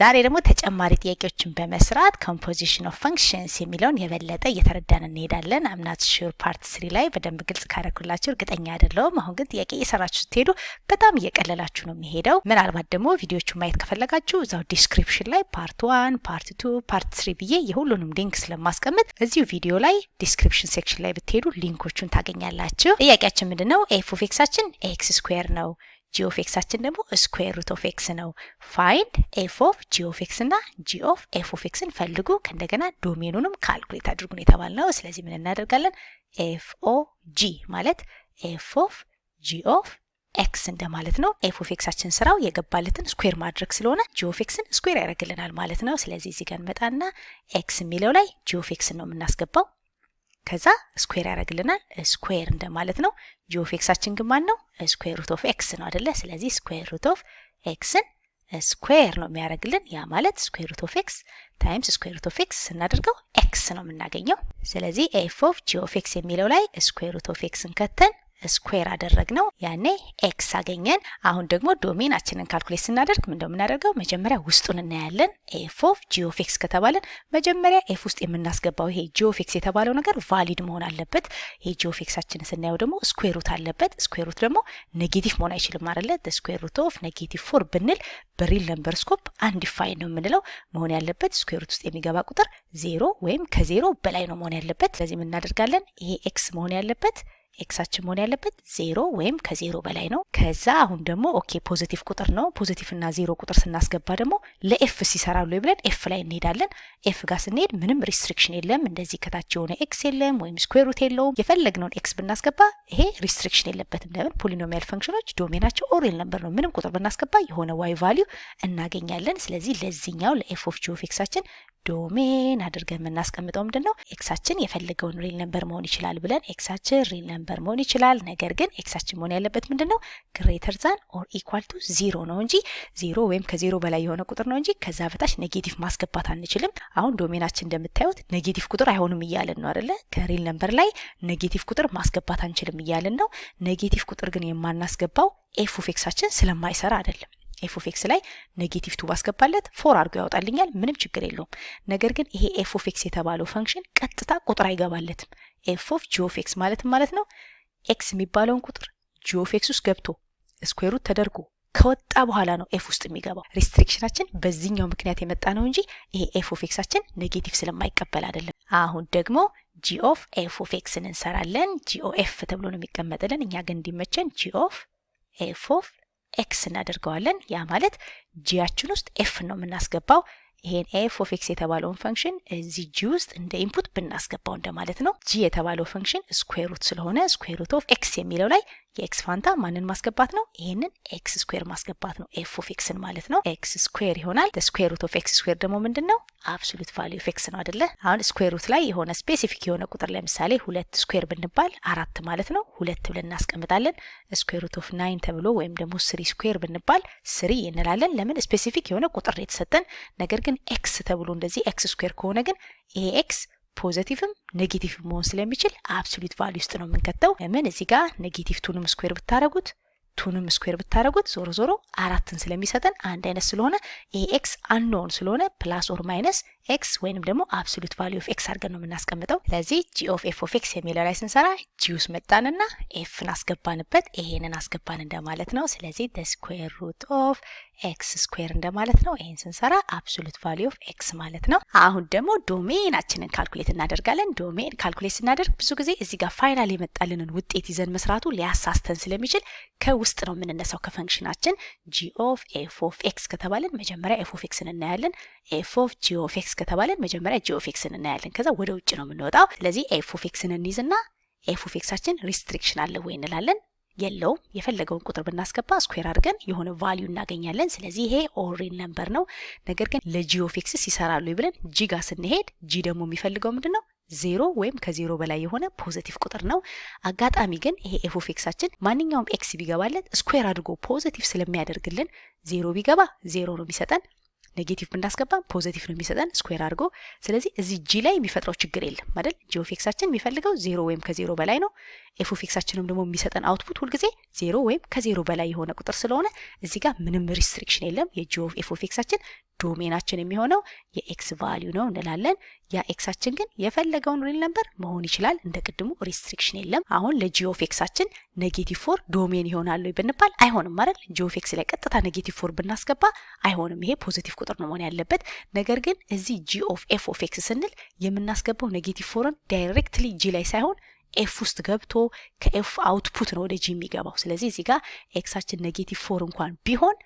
ዛሬ ደግሞ ተጨማሪ ጥያቄዎችን በመስራት ኮምፖዚሽን ኦፍ ፈንክሽንስ የሚለውን የበለጠ እየተረዳን እንሄዳለን። አምናት ሹር ፓርት 3 ላይ በደንብ ግልጽ ካረኩላችሁ እርግጠኛ አይደለሁም። አሁን ግን ጥያቄ እየሰራችሁ ስትሄዱ በጣም እየቀለላችሁ ነው የሚሄደው። ምናልባት ደግሞ ቪዲዮቹን ማየት ከፈለጋችሁ እዛው ዲስክሪፕሽን ላይ ፓርት 1 ፓርት 2 ፓርት 3 ብዬ የሁሉንም ሊንክ ስለማስቀምጥ እዚሁ ቪዲዮ ላይ ዲስክሪፕሽን ሴክሽን ላይ ብትሄዱ ሊንኮቹን ታገኛላችሁ። ጥያቄያችን ምንድነው? ኤፍ ኦፍ ኤክሳችን ኤክስ ስኩዌር ነው። ጂ ኦፍ ኤክሳችን ደግሞ ስኩዌር ሩት ኦፍ ኤክስ ነው። ፋይንድ ኤፍ ኦፍ ጂ ኦፍ ኤክስ እና ጂ ኦፍ ኤፍ ኦፍ ኤክስን ፈልጉ፣ ከእንደገና ዶሜኑንም ካልኩሌት አድርጉ ነው የተባልነው። ስለዚህ ምን እናደርጋለን? ኤፍ ኦ ጂ ማለት ኤፍ ኦፍ ጂ ኦፍ ኤክስ እንደማለት ነው። ኤፍ ኦፍ ኤክሳችን ስራው የገባለትን ስኩዌር ማድረግ ስለሆነ ጂ ኦፍ ኤክስን ስኩዌር ያደርግልናል ማለት ነው። ስለዚህ እዚህ ጋር እንመጣና ኤክስ የሚለው ላይ ጂ ኦፍ ኤክስን ነው የምናስገባው። ከዛ ስኩዌር ያደርግልናል ስኩዌር እንደማለት ነው። ጂ ኦፍ ኤክሳችን ግን ማን ነው? ስኩዌር ሩት ኦፍ ኤክስ ነው አይደለ? ስለዚህ ስኩዌር ሩት ኦፍ ኤክስን ስኩዌር ነው የሚያደርግልን። ያ ማለት ስኩዌር ሩት ኦፍ ኤክስ ታይምስ ስኩዌር ሩት ኦፍ ኤክስ ስናደርገው ኤክስ ነው የምናገኘው። ስለዚህ ኤፍ ኦፍ ጂ ኦፍ ኤክስ የሚለው ላይ ስኩዌር ሩት ኦፍ ኤክስን ከተን ስኩዌር አደረግነው፣ ያኔ ኤክስ አገኘን። አሁን ደግሞ ዶሜናችንን ካልኩሌት ስናደርግ ምን እንደምናደርገው መጀመሪያ ውስጡን እናያለን። ኤፍ ኦፍ ጂ ኦፍ ኤክስ ከተባለን መጀመሪያ ኤፍ ውስጥ የምናስገባው ይሄ ጂ ኦፍ ኤክስ የተባለው ነገር ቫሊድ መሆን አለበት። ይሄ ጂ ኦፍ ኤክሳችንን ስናየው ደግሞ ስኩዌር ሩት አለበት። ስኩዌር ሩት ደግሞ ኔጌቲቭ መሆን አይችልም አይደለ? ስኩዌር ሩት ኦፍ ኔጌቲቭ 4 ብንል በሪል ነምበር ስኮፕ አንዲፋይን ነው የምንለው። መሆን ያለበት ስኩዌር ሩት ውስጥ የሚገባ ቁጥር 0 ወይም ከዜሮ በላይ ነው መሆን ያለበት። ስለዚህ ምን እናደርጋለን? ይሄ ኤክስ መሆን ያለበት ኤክሳችን መሆን ያለበት 0 ወይም ከዜሮ በላይ ነው። ከዛ አሁን ደግሞ ኦኬ ፖዚቲቭ ቁጥር ነው። ፖዚቲቭ እና 0 ቁጥር ስናስገባ ደግሞ ለኤፍ ሲሰራሉ ብለን ኤፍ ላይ እንሄዳለን። ኤፍ ጋር ስንሄድ ምንም ሪስትሪክሽን የለም። እንደዚህ ከታች የሆነ ኤክስ የለም ወይም ስኩዌር ሩት የለውም። የፈለግነውን ኤክስ ብናስገባ ይሄ ሪስትሪክሽን የለበትም። ለምን? ፖሊኖሚያል ፈንክሽኖች ዶሜናቸው ኦሪል ነበር ነው። ምንም ቁጥር ብናስገባ የሆነ ዋይ ቫልዩ እናገኛለን። ስለዚህ ለዚህኛው ለኤፍ ኦፍ ጂ ኦፍ ኤክሳችን ዶሜን አድርገን የምናስቀምጠው ምንድነው? ኤክሳችን የፈለገውን ሪል ነምበር መሆን ይችላል ብለን ኤክሳችን ሪል ነምበር መሆን ይችላል። ነገር ግን ኤክሳችን መሆን ያለበት ምንድነው? ግሬተር ዛን ኦር ኢኳል ቱ 0 ነው እንጂ 0 ወይም ከዜሮ በላይ የሆነ ቁጥር ነው እንጂ ከዛ በታች ኔጌቲቭ ማስገባት አንችልም። አሁን ዶሜናችን እንደምታዩት ኔጌቲቭ ቁጥር አይሆንም እያልን ነው አይደለ? ከሪል ነምበር ላይ ኔጌቲቭ ቁጥር ማስገባት አንችልም እያልን ነው። ኔጌቲቭ ቁጥር ግን የማናስገባው ኤፍ ኦፍ ኤክሳችን ስለማይሰራ አይደለም። ኤፍ ኦፍ ኤክስ ላይ ኔጌቲቭ 2 ባስገባለት 4 አድርጎ ያወጣልኛል፣ ምንም ችግር የለውም። ነገር ግን ይሄ ኤፍ ኦፍ ኤክስ የተባለው ፈንክሽን ቀጥታ ቁጥር አይገባለትም። ኤፍ ኦፍ ጂ ኦፍ ኤክስ ማለት ነው ኤክስ የሚባለውን ቁጥር ጂ ኦፍ ኤክስ ውስጥ ገብቶ ስኩዌር ሩት ተደርጎ ከወጣ በኋላ ነው ኤፍ ውስጥ የሚገባው። ሪስትሪክሽናችን በዚህኛው ምክንያት የመጣ ነው እንጂ ይሄ ኤፍ ኦፍ ኤክሳችን ኔጌቲቭ ስለማይቀበል አይደለም። አሁን ደግሞ ጂ ኦፍ ኤፍ ኦፍ ኤክስን እንሰራለን። ጂ ኦ ኤፍ ተብሎ ነው የሚቀመጥልን። እኛ ግን እንዲመቸን ጂ ኦፍ ኤፍ ኦፍ ኤክስ እናደርገዋለን። ያ ማለት ጂያችን ውስጥ ኤፍ ነው የምናስገባው። ይሄን ኤፍ ኦፍ ኤክስ የተባለውን ፈንክሽን እዚህ ጂ ውስጥ እንደ ኢንፑት ብናስገባው እንደማለት ነው። ጂ የተባለው ፈንክሽን ስኩዌር ሩት ስለሆነ ስኩዌር ሩት ኦፍ ኤክስ የሚለው ላይ የኤክስ ፋንታ ማንን ማስገባት ነው? ይሄንን ኤክስ ስኩዌር ማስገባት ነው። ኤፍ ኦፍ ኤክስን ማለት ነው። ኤክስ ስኩዌር ይሆናል። ስኩዌር ሩት ኦፍ ኤክስ ስኩዌር ደግሞ ምንድነው? አብሶሉት ቫልዩ ኦፍ ኤክስ ነው አይደለ? አሁን ስኩዌር ሩት ላይ የሆነ ስፔሲፊክ የሆነ ቁጥር ለምሳሌ 2 ስኩዌር ብንባል 4 ማለት ነው። 2 ብለን እናስቀምጣለን። ስኩዌር ሩት ኦፍ 9 ተብሎ ወይም ደግሞ 3 ስኩዌር ብንባል 3 እንላለን። ለምን? ስፔሲፊክ የሆነ ቁጥር የተሰጠን። ነገር ግን ኤክስ ተብሎ እንደዚህ ኤክስ ስኩዌር ከሆነ ግን ይሄ ኤክስ ፖዚቲቭም ኔጌቲቭ መሆን ስለሚችል አብሶሉት ቫልዩ ውስጥ ነው የምንከተው። ለምን? እዚህ ጋር ኔጌቲቭ 2ንም ስኩዌር ብታረጉት 2ንም ስኩዌር ብታረጉት ዞሮ ዞሮ 4ን ስለሚሰጠን አንድ አይነት ስለሆነ ይሄ ኤክስ አንኖን ስለሆነ ፕላስ ኦር ማይነስ ኤክስ ወይንም ደግሞ አብሶሉት ቫልዩ ኦፍ ኤክስ አድርገን ነው የምናስቀምጠው። ስለዚህ ጂ ኦፍ ኤፍ ኦፍ ኤክስ የሚለው ላይ ስንሰራ ጂ ውስጥ መጣንና ኤፍን አስገባንበት፣ ይሄንን አስገባን እንደማለት ነው። ስለዚህ the square root of ኤክስ ስኩዌር እንደማለት ነው። ይሄን ስንሰራ አብሶሉት ቫልዩ ኦፍ ኤክስ ማለት ነው። አሁን ደግሞ ዶሜናችንን ካልኩሌት እናደርጋለን። ዶሜን ካልኩሌት ስናደርግ ብዙ ጊዜ እዚህ ጋር ፋይናል የመጣልንን ውጤት ይዘን መስራቱ ሊያሳስተን ስለሚችል ከውስጥ ነው የምንነሳው ከፈንክሽናችን። ጂ ኦፍ ኤፍ ኦፍ ኤክስ ከተባለን መጀመሪያ ኤፍ ኦፍ ኤክስን እናያለን። ኤፍ ኦፍ ጂ ኦፍ ኤክስ ከተባለን መጀመሪያ ጂ ኦፍ ኤክስን እናያለን። ከዛ ወደ ውጭ ነው የምንወጣው። ስለዚህ ኤፍ ኦፍ ኤክስን እንይዝና ኤፍ ኦፍ ኤክሳችን ሪስትሪክሽን አለ ወይ እንላለን። የለውም። የፈለገውን ቁጥር ብናስገባ ስኩዌር አድርገን የሆነ ቫልዩ እናገኛለን። ስለዚህ ይሄ ኦሪል ነምበር ነው። ነገር ግን ለጂ ኦፍ ኤክስ ይሰራሉ ብለን ጂ ጋር ስንሄድ ጂ ደግሞ የሚፈልገው ምንድነው? 0 ወይም ከዜሮ በላይ የሆነ ፖዚቲቭ ቁጥር ነው። አጋጣሚ ግን ይሄ ኤፍ ኦፍ ኤክሳችን ማንኛውም ኤክስ ቢገባለት ስኩዌር አድርጎ ፖዚቲቭ ስለሚያደርግልን 0 ቢገባ 0 ነው የሚሰጠን። ኔጌቲቭ ብናስገባ ፖዚቲቭ ነው የሚሰጠን ስኩዌር አድርጎ። ስለዚህ እዚህ ጂ ላይ የሚፈጥረው ችግር የለም አይደል? ጂ ኦፍ ኤክሳችን የሚፈልገው 0 ወይም ከ0 በላይ ነው። ኤፍ ኦፍ ኤክሳችንም ደግሞ የሚሰጠን አውትፑት ሁልጊዜ 0 ወይም ከ0 በላይ የሆነ ቁጥር ስለሆነ እዚህ ጋር ምንም ሪስትሪክሽን የለም። የጂ ኦፍ ኤፍ ኦፍ ኤክሳችን ዶሜናችን የሚሆነው የኤክስ ቫልዩ ነው እንላለን። ያ ኤክሳችን ግን የፈለገውን ሪል ነምበር መሆን ይችላል። እንደ ቅድሙ ሪስትሪክሽን የለም። አሁን ለጂ ኦፍ ኤክሳችን -4 ዶሜን ይሆናል ወይ ብንባል አይሆንም አይደል? ጂ ኦፍ ኤክስ ላይ ቀጥታ -4 ብናስገባ አይሆንም። ይሄ ፖዚቲቭ ቁጥር ነው መሆን ያለበት። ነገር ግን እዚህ ጂ ኦፍ ኤፍ ኦፍ ኤክስ ስንል የምናስገባው -4ን ዳይሬክትሊ ጂ ላይ ሳይሆን ኤፍ ውስጥ ገብቶ ከኤፍ አውትፑት ነው ወደ ጂ የሚገባው። ስለዚህ እዚህ ጋር ኤክሳችን -4 እንኳን ቢሆን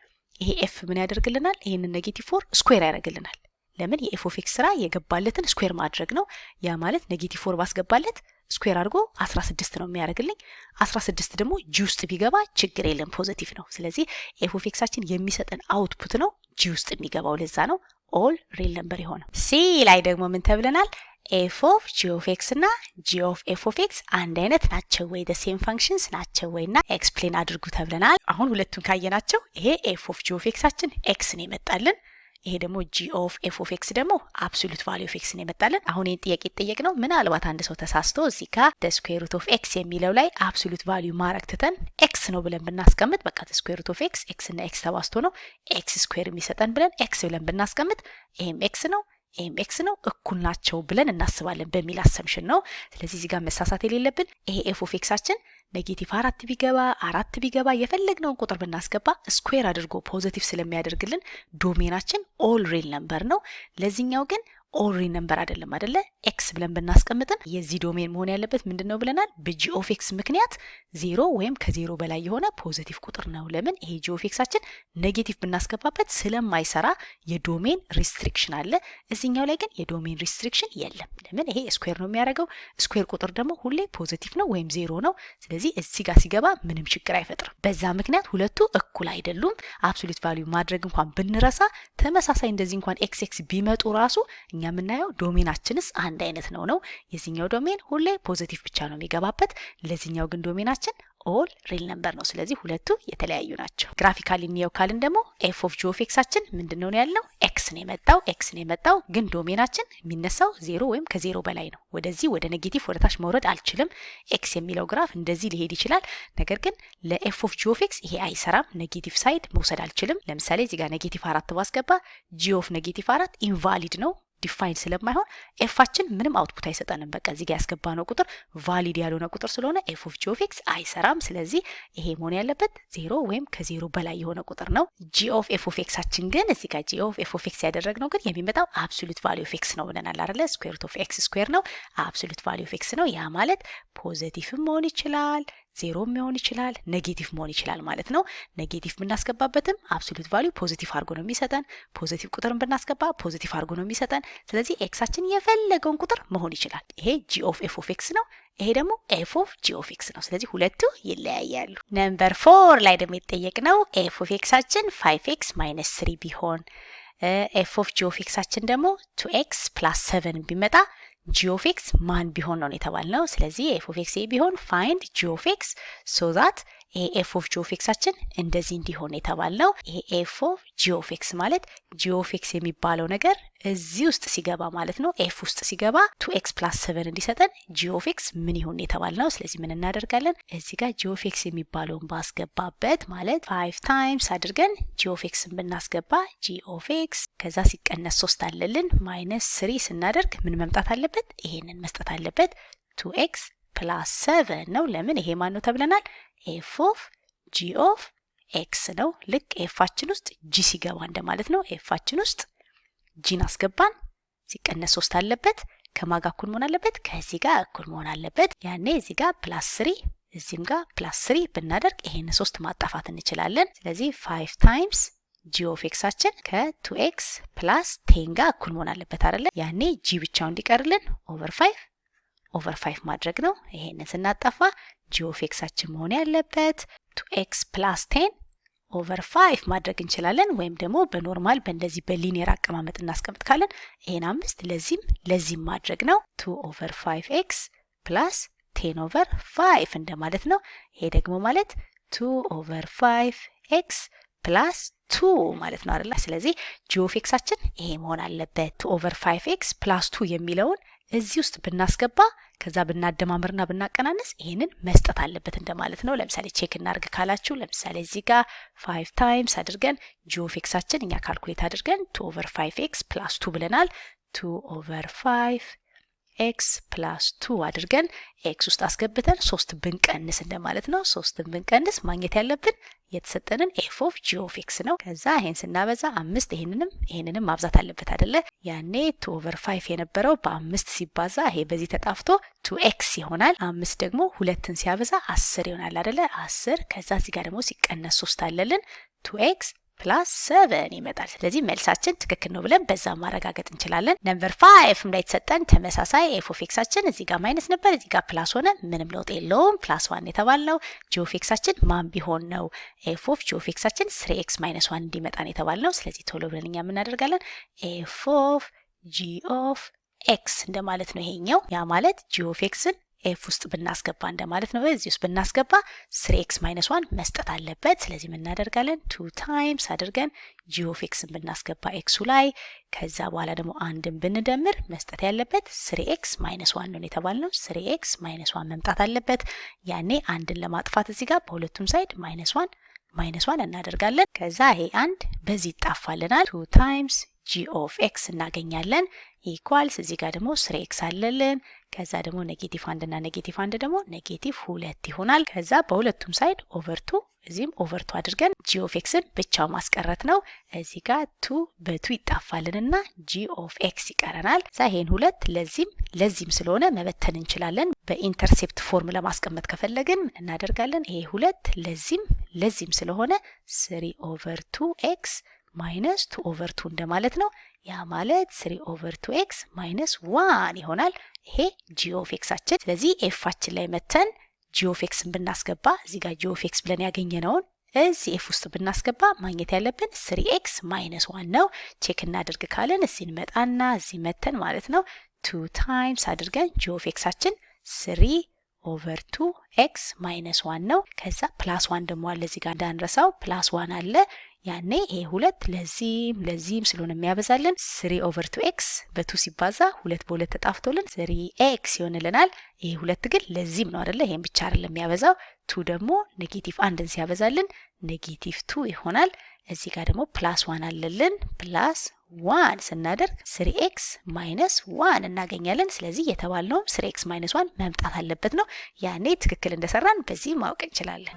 ይሄ ኤፍ ምን ያደርግልናል? ይሄንን -4 ስኩዌር ያደርግልናል። ለምን? የኤፍ ኦፍ ኤክስ ስራ የገባለትን ስኩዌር ማድረግ ነው። ያ ማለት -4 ባስገባለት ስኩዌር አድርጎ 16 ነው የሚያደርግልኝ። 16 ደግሞ ጂ ውስጥ ቢገባ ችግር የለም ፖዚቲቭ ነው። ስለዚህ ኤፍ ኦፍ ኤክሳችን የሚሰጠን አውትፑት ነው ጂ ውስጥ የሚገባው። ለዛ ነው ኦል ሪል ነምበር የሆነው። ሲ ላይ ደግሞ ምን ተብለናል? ኤፍ ኦፍ ጂ ኦፍ ኤክስ እና ጂ ኦፍ ኤፍ ኦፍ ኤክስ አንድ አይነት ናቸው ወይ the same functions ናቸው ወይና ኤክስፕሌን አድርጉ ተብለናል። አሁን ሁለቱን ካየናቸው ይሄ ኤፍ ኦፍ ጂ ኦፍ ኤክሳችን ኤክስ ነው የመጣልን። ይሄ ደግሞ ጂ ኦፍ ኤፍ ኦፍ ኤክስ ደግሞ አብሶሉት ቫልዩ ኦፍ ኤክስ ነው የመጣልን። አሁን ይሄን ጥያቄ ይጠየቅ ነው። ምናልባት አንድ ሰው ተሳስቶ እዚህ ጋር the square root of x የሚለው ላይ አብሶሉት ቫልዩ ማረግ ትተን ኤክስ ነው ብለን ብናስቀምጥ በቃ the square root of x ኤክስ እና ኤክስ ተባዝቶ ነው ኤክስ ስኩዌር የሚሰጠን ብለን ኤክስ ብለን ብናስቀምጥ ይሄም ኤክስ ነው ይሄም ኤክስ ነው እኩል ናቸው ብለን እናስባለን በሚል አሰምሽን ነው። ስለዚህ እዚህ ጋር መሳሳት የሌለብን ይሄ ኤፍ ኦፍ ኤክሳችን -4 ቢገባ 4 ቢገባ የፈለግነውን ቁጥር ብናስገባ ስኩዌር አድርጎ ፖዚቲቭ ስለሚያደርግልን ዶሜናችን ኦል ሪል ነምበር ነው። ለዚህኛው ግን ኦል ሪል ነምበር አይደለም አይደለ? ኤክስ ብለን ብናስቀምጥን የዚህ ዶሜን መሆን ያለበት ምንድነው ብለናል? በጂ ኦፍ ኤክስ ምክንያት 0 ወይም ከ0 በላይ የሆነ ፖዚቲቭ ቁጥር ነው። ለምን? ይሄ ጂ ኦፍ ኤክሳችን ኔጌቲቭ ብናስገባበት ስለማይሰራ የዶሜን ሪስትሪክሽን አለ። እዚህኛው ላይ ግን የዶሜን ሪስትሪክሽን የለም። ለምን? ይሄ ስኩዌር ነው የሚያደርገው። ስኩዌር ቁጥር ደግሞ ሁሌ ፖዚቲቭ ነው ወይም 0 ነው። ስለዚህ እዚህ ጋር ሲገባ ምንም ችግር አይፈጥርም። በዛ ምክንያት ሁለቱ እኩል አይደሉም። አብሶሉት ቫልዩ ማድረግ እንኳን ብንረሳ ተመሳሳይ እንደዚህ እንኳን ኤክስ ኤክስ ቢመጡ ራሱ እኛ የምናየው ዶሜናችንስ አንድ አይነት ነው። የዚህኛው ዶሜን ሁሌ ፖዚቲቭ ብቻ ነው የሚገባበት። ለዚህኛው ግን ዶሜናችን ኦል ሪል ነምበር ነው። ስለዚህ ሁለቱ የተለያዩ ናቸው። ግራፊካሊ እንየው ካልን ደግሞ ኤፍ ኦፍ ጂ ኦፍ ኤክሳችን ምንድነው ያለው? ኤክስ ነው የመጣው ግን ዶሜናችን የሚነሳው 0 ወይም ከ0 በላይ ነው። ወደዚህ ወደ ኔጌቲቭ ወደ ታች መውረድ አልችልም። ኤክስ የሚለው ግራፍ እንደዚህ ሊሄድ ይችላል። ነገር ግን ለኤፍ ኦፍ ጂ ኦፍ ኤክስ ይሄ አይሰራም። ኔጌቲቭ ሳይድ መውሰድ አልችልም። ለምሳሌ እዚህ ጋር -4 ባስገባ ጂ ኦፍ -4 ኢንቫሊድ ነው ዲፋይን ስለማይሆን ኤፋችን ምንም አውትፑት አይሰጠንም። በቃ እዚህ ጋር ያስገባነው ቁጥር ቫሊድ ያልሆነ ቁጥር ስለሆነ ኤፍ ኦፍ ጂ ኦፍ ኤክስ አይሰራም። ስለዚህ ይሄ መሆን ያለበት 0 ወይም ከ0 በላይ የሆነ ቁጥር ነው። ጂ ኦፍ ኤፍ ኦፍ ኤክሳችን ግን እዚህ ጋር ጂ ኦፍ ኤፍ ኦፍ ኤክስ ያደረግነው ግን የሚመጣው አብሶሉት ቫልዩ ኦፍ ኤክስ ነው ብለናል አይደለ? ስኩዌር ሩት ኦፍ ኤክስ ስኩዌር ነው፣ አብሶሉት ቫልዩ ኦፍ ኤክስ ነው። ያ ማለት ፖዚቲቭም መሆን ይችላል፣ 0 መሆን ይችላል፣ ኔጌቲቭ መሆን ይችላል ማለት ነው። ኔጌቲቭ ብናስገባበትም አብሶሉት ቫልዩ ፖዚቲቭ አድርጎ ነው የሚሰጠን። ፖዚቲቭ ቁጥርን ብናስገባ ፖዚቲቭ አድርጎ ነው የሚሰጠን። ስለዚህ ኤክሳችን የፈለገውን ቁጥር መሆን ይችላል። ይሄ ጂ ኦፍ ኤፍ ኦፍ ኤክስ ነው፣ ይሄ ደግሞ ኤፍ ኦፍ ጂ ኦፍ ኤክስ ነው። ስለዚህ ሁለቱ ይለያያሉ። ነምበር 4 ላይ ደግሞ የተጠየቅነው ኤፍ ኦፍ ኤክሳችን 5x - 3 ቢሆን ኤፍ ኦፍ ጂ ኦፍ ኤክሳችን ደግሞ 2x + 7 ቢመጣ ጂ ኦፍ ኤክስ ማን ቢሆን ነው የተባልነው። ስለዚህ ኤፍ ኦፍ ኤክስ ቢሆን ፋይንድ ጂ ኦፍ ኤክስ ሶ ዛት ይሄ ኤፍ ኦፍ ጂ ኦፍ ኤክሳችን እንደዚህ እንዲሆን የተባልነው። ይሄ ኤፍ ኦፍ ጂ ኦፍ ኤክስ ማለት ጂ ኦፍ ኤክስ የሚባለው ነገር እዚህ ውስጥ ሲገባ ማለት ነው። ኤፍ ውስጥ ሲገባ 2x + 7 እንዲሰጠን ጂ ኦፍ ኤክስ ምን ይሆን የተባልነው። ስለዚህ ምን እናደርጋለን? እዚህ ጋር ጂ ኦፍ ኤክስ የሚባለውን ባስገባበት ማለት 5 ታይምስ አድርገን ጂ ኦፍ ኤክስን ብናስገባ ጂ ኦፍ ኤክስ ከዛ ሲቀነስ 3 አለልን -3 ስናደርግ ምን መምጣት አለበት? ይሄንን መስጠት አለበት 2x + 7 ነው። ለምን? ይሄ ማን ነው ተብለናል? ኤፍ ኦፍ ጂ ኦፍ ኤክስ ነው። ልክ ኤፋችን ውስጥ ጂ ሲገባ እንደማለት ነው። ኤፋችን ውስጥ ጂን አስገባን፣ ሲቀነስ 3 አለበት። ከማጋ እኩል መሆን አለበት፣ ከዚህ ጋር እኩል መሆን አለበት። ያኔ እዚህ ጋር +3 እዚህም ጋር +3 ብናደርግ ይሄን 3 ማጣፋት እንችላለን። ስለዚህ 5 ታይምስ ጂ ኦፍ ኤክሳችን ከ2x + 10 ጋር እኩል መሆን አለበት አይደለ? ያኔ ጂ ብቻው እንዲቀርልን ኦቨር 5 ማድረግ ነው። ይሄንን ስናጠፋ ጂ ኦፍ ኤክሳችን መሆን ያለበት 2x + 10 ኦቨር 5 ማድረግ እንችላለን። ወይም ደግሞ በኖርማል በእንደዚህ በሊኒየር አቀማመጥ እናስቀምጥ ካለን ይሄን 5 ለዚህም ማድረግ ነው። 2 ኦቨር 5x + 10 ኦቨር 5 እንደማለት ነው። ይሄ ደግሞ ማለት 2 ኦቨር 5x + 2 ማለት ነው አይደል? ስለዚህ g of xአችን ይሄ መሆን አለበት 2/5x + 2 የሚለውን እዚህ ውስጥ ብናስገባ ከዛ ብናደማምርና ብናቀናነስ ይሄንን መስጠት አለበት እንደማለት ነው። ለምሳሌ ቼክ እናርግ ካላችሁ ለምሳሌ እዚህ ጋር 5 ታይምስ አድርገን g of xአችን እኛ ካልኩሌት አድርገን 2/5x + 2 ብለናል 2/5x + 2 አድርገን x ውስጥ አስገብተን 3 ብንቀንስ እንደማለት ነው። 3 ብንቀንስ ማግኘት ያለብን የተሰጠንን f of g of x ነው። ከዛ ይሄን ስናበዛ 5 ይሄንንም ማብዛት አለበት አይደለ? ያኔ 2/5 የነበረው በ5 ሲባዛ ይሄ በዚህ ተጣፍቶ 2x ይሆናል። 5 ደግሞ 2ን ሲያበዛ 10 ይሆናል አይደለ? 10 ከዛ እዚህ ጋር ደግሞ ሲቀነስ 3 አለልን 2x +7 ይመጣል። ስለዚህ መልሳችን ትክክል ነው ብለን በዛ ማረጋገጥ እንችላለን። ነምበር 5 ላይ ተሰጠን ተመሳሳይ f of xአችን እዚህ ጋር ማይነስ ነበር እዚህ ጋር ፕላስ ሆነ ምንም ለውጥ የለውም +1 የተባልነው g of xአችን ማን ቢሆን ነው f of g of xአችን 3x - 1 እንዲመጣ ነው የተባልነው። ስለዚህ ቶሎ ብለን እኛ ምን እናደርጋለን f of g of x እንደማለት ነው ይሄኛው። ያ ማለት g of xን f ውስጥ ብናስገባ እንደማለት ነው። እዚህ ውስጥ ብናስገባ 3x - 1 መስጠት አለበት። ስለዚህ ምን እናደርጋለን 2 ታይምስ አድርገን g of xን ብናስገባ x ላይ ከዛ በኋላ ደግሞ አንድን ብንደምር መስጠት ያለበት 3x - 1 ነው የተባልነው። 3x - 1 መምጣት አለበት። ያኔ አንድን ለማጥፋት እዚህ ጋር በሁለቱም ሳይድ -1 እናደርጋለን። ከዛ ይሄ አንድ በዚህ ይጣፋልናል 2 ታይምስ g of x እናገኛለን ኢኳልስ እዚህ ጋር ደግሞ 3x አለልን። ከዛ ደግሞ -1 እና -1 ደግሞ -2 ይሆናል። ከዛ በሁለቱም ሳይድ ኦቨር 2 እዚህም ኦቨር 2 አድርገን g of xን ብቻው ማስቀረት ነው። እዚህ ጋር 2 በ2 ይጣፋልንና g of x ይቀረናል። ይሄን ሁለት ለዚህም ስለሆነ መበተን እንችላለን። በኢንተርሴፕት ፎርም ለማስቀመጥ ከፈለግን እናደርጋለን ይሄ ሁለት ለዚህም ስለሆነ 3/2x -2/2 እንደማለት ነው። ያ ማለት 3/2x - 1 ይሆናል። ይሄ g of xአችን። ስለዚህ fአችን ላይ መተን g of xን ብናስገባ እዚህ ጋር g of x ብለን ያገኘነውን እዚህ f ውስጥ ብናስገባ ማግኘት ያለብን 3x - 1 ነው። ቼክ እናድርግ ካለን እዚህ እንመጣና እዚህ መተን ማለት ነው 2 ታይምስ አድርገን g of xአችን 3/2x - 1 ነው። ከዛ +1 ደግሞ አለ እዚህ ጋር እንዳንረሳው +1 አለ። ያኔ ይሄ ሁለት ለዚህም ስለሆነ የሚያበዛልን 3/2x በ2 ሲባዛ 2 በ2 ተጣፍቶልን 3x ይሆንልናል። ይሄ ሁለት ግን ለዚህም ነው አይደለ? ይሄን ብቻ አይደለም የሚያበዛው 2 ደግሞ -1ን ሲያበዛልን -2 ይሆናል። እዚህ ጋር ደግሞ +1 አለልን +1 ስናደርግ 3x - 1 እናገኛለን። ስለዚህ የተባልነውም 3x - 1 መምጣት አለበት ነው። ያኔ ትክክል እንደሰራን በዚህ ማወቅ እንችላለን።